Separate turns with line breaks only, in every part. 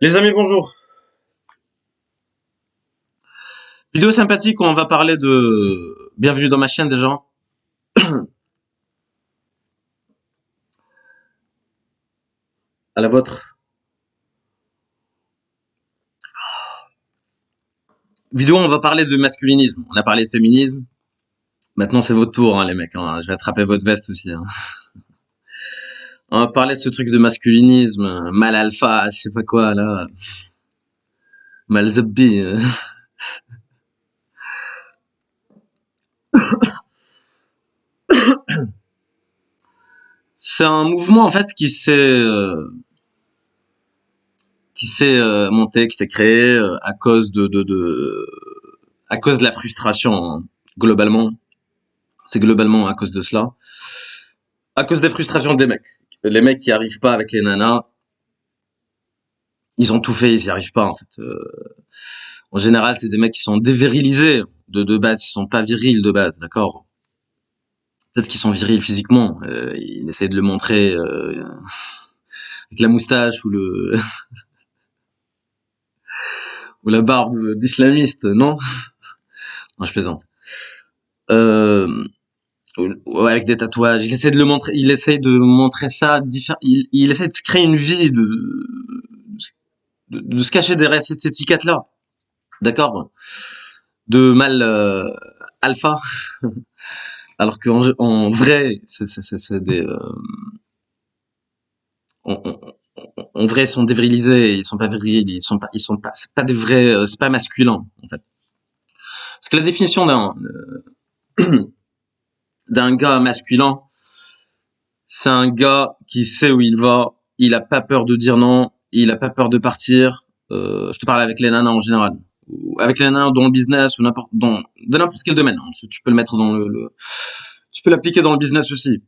Les amis, bonjour. Vidéo sympathique où on va parler de... Bienvenue dans ma chaîne déjà. À la vôtre. Vidéo, on va parler de masculinisme. On a parlé de féminisme. Maintenant, c'est votre tour, hein, les mecs. Hein. Je vais attraper votre veste aussi. Hein. On va parler de ce truc de masculinisme. Mal alpha, je sais pas quoi, là. Mal zebbi. C'est un mouvement, en fait, qui s'est monté, qui s'est créé à cause à cause de la frustration, hein, globalement. C'est globalement à cause de cela. À cause des frustrations des mecs. Les mecs qui arrivent pas avec les nanas, ils ont tout fait, ils y arrivent pas en fait. En général, c'est des mecs qui sont dévirilisés de base, ils sont pas virils de base, d'accord. Peut-être qu'ils sont virils physiquement, ils essaient de le montrer avec la moustache ou le ou la barbe d'islamiste, non. Non, je plaisante. Euh, ouais, avec des tatouages, il essaie de le montrer, il essaie de montrer ça il essaie de se créer une vie, de se cacher derrière cette étiquette-là, d'accord, de mal alpha, alors qu'en vrai, c'est des, en vrai, ils sont dévirilisés, ils sont pas virils, ils sont pas, c'est pas des vrais, c'est pas masculin en fait. Parce que la définition d'un gars masculin, c'est un gars qui sait où il va, il a pas peur de dire non, il a pas peur de partir. Je te parle avec les nanas en général, ou avec les nanas dans le business ou de n'importe quel domaine. Hein. Tu peux le mettre dans tu peux l'appliquer dans le business aussi.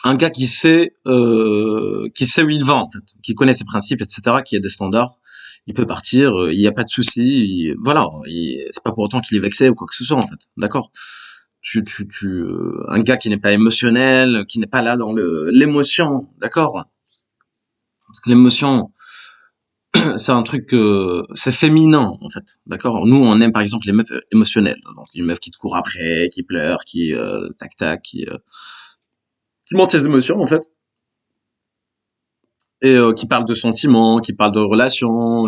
Un gars qui sait où il va en fait, qui connaît ses principes, etc., qui a des standards. Il peut partir, il n'y a pas de souci. Voilà, c'est pas pour autant qu'il est vexé ou quoi que ce soit en fait. D'accord. Un gars qui n'est pas émotionnel, qui n'est pas là dans l'émotion, d'accord. Parce que l'émotion, c'est un truc, c'est féminin en fait, d'accord. Nous, on aime par exemple les meufs émotionnelles, donc une meuf qui te court après, qui pleure, qui tac tac, qui montre ses émotions en fait. Et qui parle de sentiments, qui parle de relations.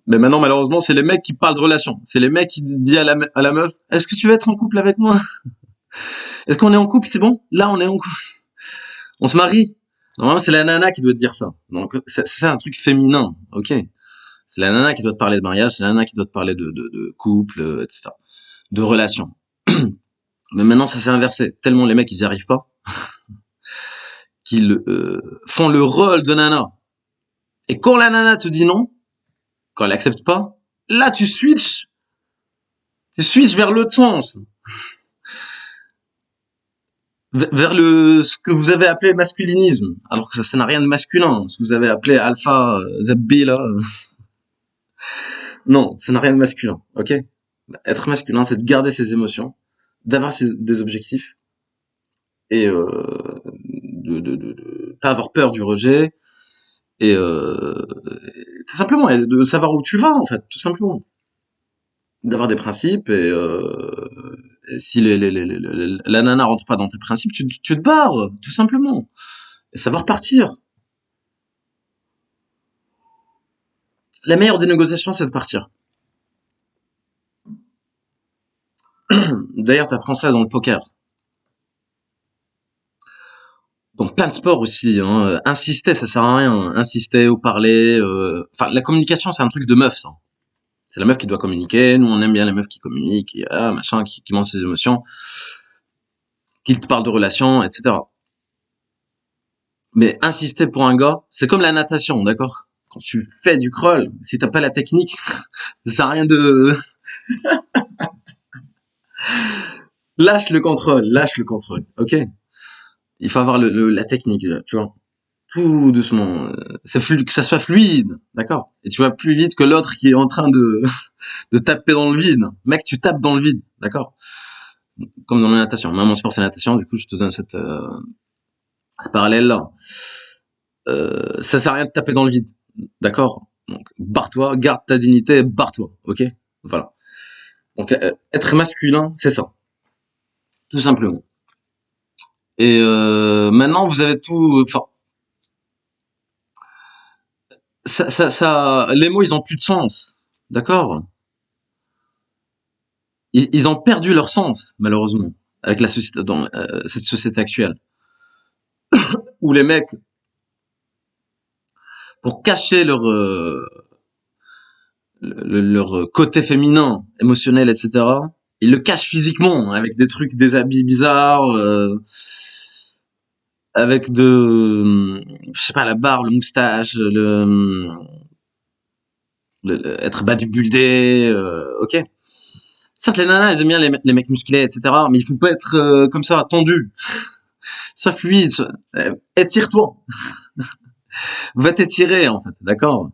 Mais maintenant, malheureusement, c'est les mecs qui parlent de relations. C'est les mecs qui disent à la meuf, est-ce que tu veux être en couple avec moi? Est-ce qu'on est en couple? C'est bon? Là, on est en couple. On se marie. Normalement, c'est la nana qui doit te dire ça. Donc, c'est un truc féminin, ok? C'est la nana qui doit te parler de mariage, c'est la nana qui doit te parler de couple, etc. De relations. Mais maintenant, ça s'est inversé. Tellement les mecs, ils y arrivent pas, qu'ils font le rôle de nana. Et quand la nana te dit non, quand elle accepte pas, là tu switches vers l'autre sens, vers ce que vous avez appelé masculinisme, alors que ça n'a rien de masculin, ce que vous avez appelé alpha, zabbi là, non, ça n'a rien de masculin, ok. Être masculin, c'est de garder ses émotions, d'avoir des objectifs et de pas avoir peur du rejet et tout simplement et de savoir où tu vas en fait, tout simplement, d'avoir des principes et si la nana rentre pas dans tes principes, tu te barres, tout simplement. Et savoir partir. La meilleure des négociations, c'est de partir. D'ailleurs, tu apprends ça dans le poker. Donc plein de sports aussi. Hein. Insister, ça sert à rien. Insister ou parler. Enfin, la communication, c'est un truc de meuf, ça. C'est la meuf qui doit communiquer. Nous, on aime bien les meufs qui communiquent, machin, qui montrent ses émotions, qui te parlent de relations, etc. Mais insister pour un gars, c'est comme la natation, d'accord? Quand tu fais du crawl, si t'as pas la technique, ça sert à rien de... lâche le contrôle, ok? Il faut avoir la technique, tu vois. Tout doucement. Que ça soit fluide, d'accord? Et tu vas plus vite que l'autre qui est en train de taper dans le vide. Mec, tu tapes dans le vide, d'accord? Comme dans la natation. Moi, mon sport, c'est la natation, du coup, je te donne ce parallèle-là. ça sert à rien de taper dans le vide. D'accord? Donc, barre-toi, garde ta dignité, barre-toi. Ok? Voilà. Donc, être masculin, c'est ça. Tout simplement. Et maintenant, vous avez tout. Enfin, les mots, ils ont plus de sens. D'accord? Ils ont perdu leur sens, malheureusement, avec la société, dans cette société actuelle, où les mecs, pour cacher leur côté féminin, émotionnel, etc., ils le cachent physiquement, avec des trucs, des habits bizarres, avec je sais pas, la barbe, le moustache, être bodybuildé, ok. Certes, les nanas, elles aiment bien les mecs musclés, etc., mais il faut pas être comme ça, tendu. Sois fluide, étire-toi. Va t'étirer, en fait, d'accord?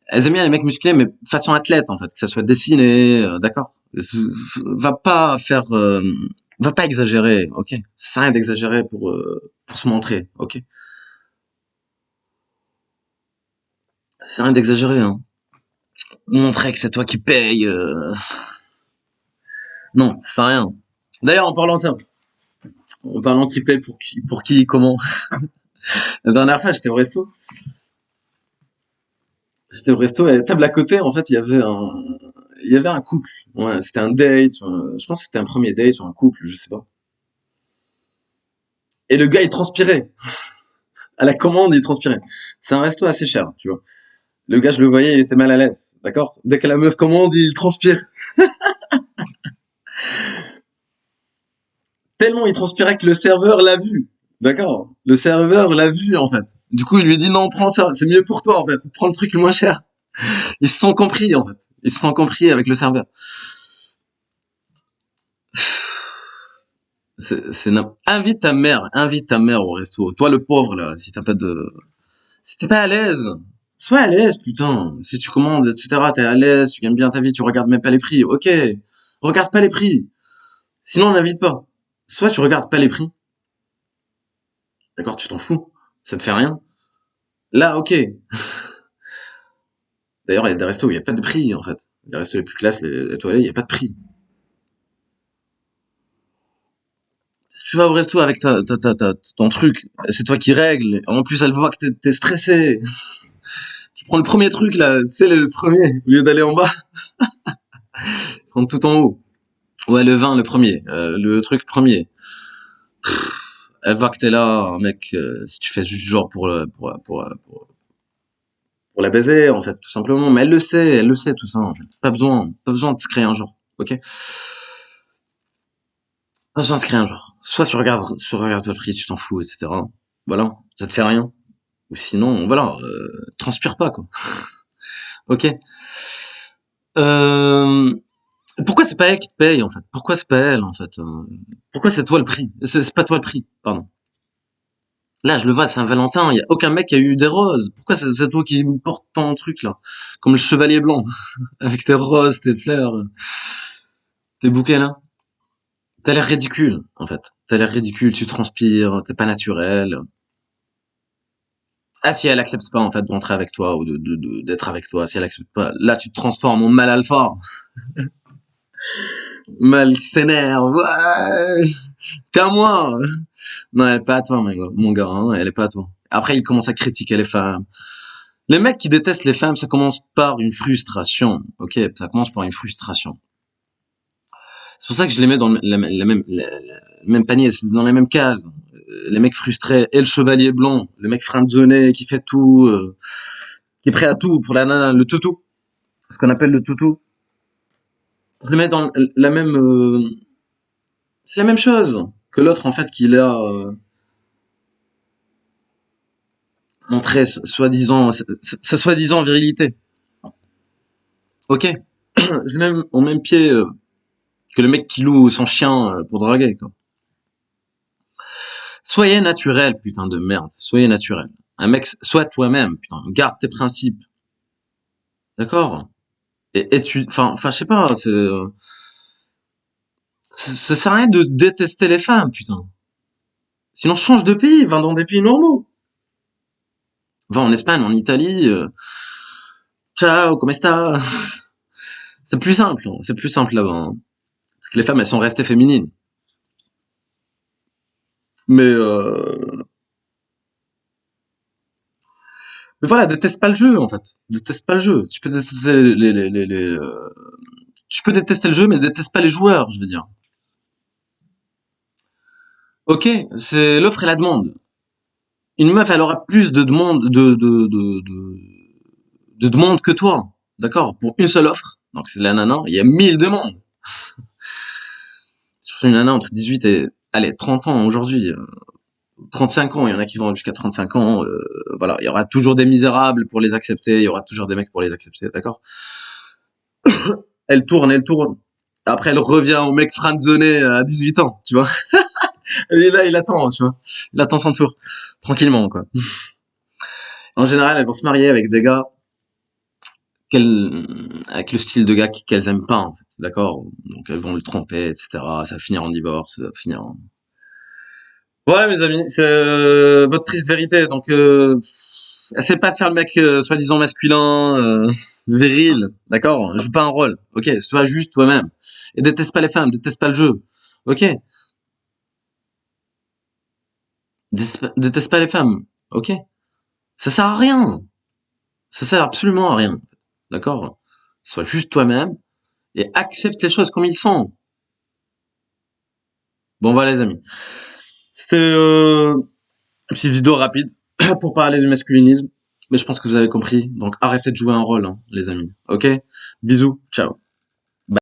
Elles aiment bien les mecs musclés, mais façon athlète, en fait, que ça soit dessiné, d'accord? Va pas faire, va pas exagérer, ok? Ça sert à rien d'exagérer pour se montrer, ok? Ça sert à rien d'exagérer, hein. Montrer que c'est toi qui paye, non, ça sert à rien. D'ailleurs, en parlant de ça, en parlant qui paye pour qui, comment. La dernière fois, j'étais au resto, et à la table à côté, en fait, il y avait un couple. Ouais, c'était un date, je pense que c'était un premier date ou un couple, je sais pas. Et le gars, il transpirait. À la commande, il transpirait. C'est un resto assez cher, tu vois. Le gars, je le voyais, il était mal à l'aise, d'accord? Dès que la meuf commande, il transpire. Tellement il transpirait que le serveur l'a vu. D'accord? Le serveur l'a vu, en fait. Du coup, il lui dit, non, prends ça, c'est mieux pour toi, en fait. Prends le truc le moins cher. Ils se sont compris, en fait. Ils se sont compris avec le serveur. Invite ta mère au resto. Toi, le pauvre, là, si t'es pas à l'aise, sois à l'aise, putain. Si tu commandes, etc., t'es à l'aise, tu gagnes bien ta vie, tu regardes même pas les prix. Ok. Regarde pas les prix. Sinon, on n'invite pas. Soit tu regardes pas les prix. D'accord, tu t'en fous. Ça te fait rien. Là, ok. D'ailleurs, il y a des restos où il n'y a pas de prix, en fait. Les restos les plus classes, les étoilés, il n'y a pas de prix. Si tu vas au resto avec ton truc, c'est toi qui règles. En plus, elle voit que t'es stressé. Tu prends le premier truc, là, tu sais, le premier. Au lieu d'aller en bas, prends tout en haut. Ouais, le vin, le premier. Le truc premier. Elle voit que t'es là, mec, si tu fais juste genre pour la baiser, en fait, tout simplement. Mais elle le sait, tout ça, en fait. Pas besoin de se créer un genre, ok? Pas besoin de se créer un genre. Soit tu regardes le prix, tu t'en fous, etc. Voilà, ça te fait rien. Ou sinon, voilà, transpire pas, quoi. Ok? Euh, pourquoi c'est pas elle qui te paye, en fait? Pourquoi c'est pas elle, en fait? Pourquoi c'est toi le prix? C'est pas toi le prix, pardon. Là, je le vois à Saint-Valentin, il y a aucun mec qui a eu des roses. Pourquoi c'est toi qui me portes ton truc, là? Comme le chevalier blanc, avec tes roses, tes fleurs, tes bouquets, là. T'as l'air ridicule, en fait. T'as l'air ridicule, tu transpires, t'es pas naturel. Ah, si elle accepte pas, en fait, d'entrer avec toi ou d'être avec toi, si elle accepte pas, là, tu te transformes en mal alpha. Mal qui s'énerve, ouais, t'es à moi. Non, elle est pas à toi, mon gars, hein, elle est pas à toi. Après, il commence à critiquer les femmes. Les mecs qui détestent les femmes, ça commence par une frustration. Ok, ça commence par une frustration. C'est pour ça que je les mets dans le même panier, c'est dans les mêmes cases. Les mecs frustrés et le chevalier blanc, le mec friendzoné qui fait tout, qui est prêt à tout pour la nana, le toutou, ce qu'on appelle le toutou. Je les mets dans la même, c'est la même chose que l'autre en fait qui a montré soi-disant sa soi-disant virilité. Ok, je mets au même pied que le mec qui loue son chien pour draguer, quoi. Soyez naturel, putain de merde. Soyez naturel. Un mec, sois toi-même, putain. Garde tes principes. D'accord? Et enfin, je sais pas, ça sert à rien de détester les femmes, putain. Sinon, change de pays, va dans des pays normaux. Va en Espagne, en Italie, ciao, come sta? C'est plus simple, hein, c'est plus simple là-bas, hein. Parce que les femmes, elles sont restées féminines. Mais, mais voilà, déteste pas le jeu, en fait. Déteste pas le jeu. Tu peux détester tu peux détester le jeu, mais déteste pas les joueurs, je veux dire. Ok, c'est l'offre et la demande. Une meuf, elle aura plus de demandes que toi. D'accord? Pour une seule offre. Donc c'est la nana, il y a 1000 demandes. Sur une nana entre 18 et, allez, 30 ans aujourd'hui. 35 ans, il y en a qui vont jusqu'à 35 ans. Voilà, il y aura toujours des misérables pour les accepter, il y aura toujours des mecs pour les accepter, d'accord? Elle tourne, elle tourne. Après, elle revient au mec friendzoné à 18 ans, tu vois. Et là, il attend, tu vois. Il attend son tour. Tranquillement, quoi. En général, elles vont se marier avec des gars avec le style de gars qu'elles aiment pas, en fait, d'accord? Donc elles vont le tromper, etc. Ça va finir en divorce, ça va finir en... Ouais, mes amis, c'est votre triste vérité. Donc, essaie pas de faire le mec soi-disant masculin, viril, d'accord? Joue pas un rôle, ok? Sois juste toi-même. Et déteste pas les femmes, déteste pas le jeu, ok? Déteste pas les femmes, ok? Ça sert à rien. Ça sert absolument à rien, d'accord? Sois juste toi-même et accepte les choses comme ils sont. Bon, voilà, les amis. C'était une petite vidéo rapide pour parler du masculinisme. Mais je pense que vous avez compris. Donc arrêtez de jouer un rôle, hein, les amis. Ok? Bisous, ciao.